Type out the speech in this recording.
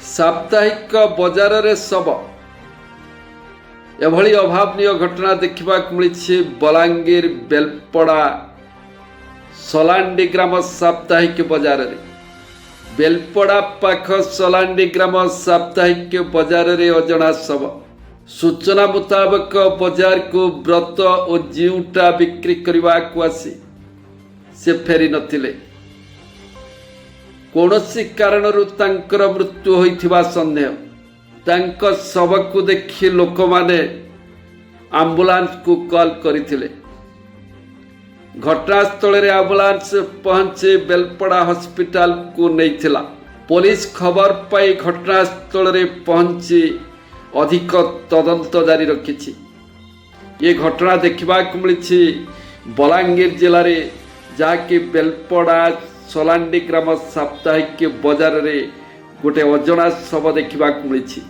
साप्ताहिक बजार रे शव एभली अभावनीय घटना देखा मिली बलांगीर बेलपड़ा सलांडी ग्राम साप्ताहिक बजार रे बेलपड़ा पाख सलांडी ग्राम साप्ताहिक बजार रे अजଣା शव। सूचना मुताबक बजार को व्रत और जीवटा बिक्री करने को आसी से फेरी नथिले। कौनसी कारणरू तांकर मृत्यु होइथिबा संदेह। तांक शव को देखि लोक माने आंबुलांस को कॉल करथिले। घटनास्थल रे आंबुलांस पहुंचे बेलपड़ा हॉस्पिटल को नैथिला। पुलिस खबर पाई घटनास्थल रे पहुंची अधिक तदंत जारी रखिछि। ये घटना देखा मिली बलांगीर जिले में जहाँकि बेलपड़ा सलांडी ग्राम साप्ताहिक बजार रे गोटे अजଣା शव देखा मिली।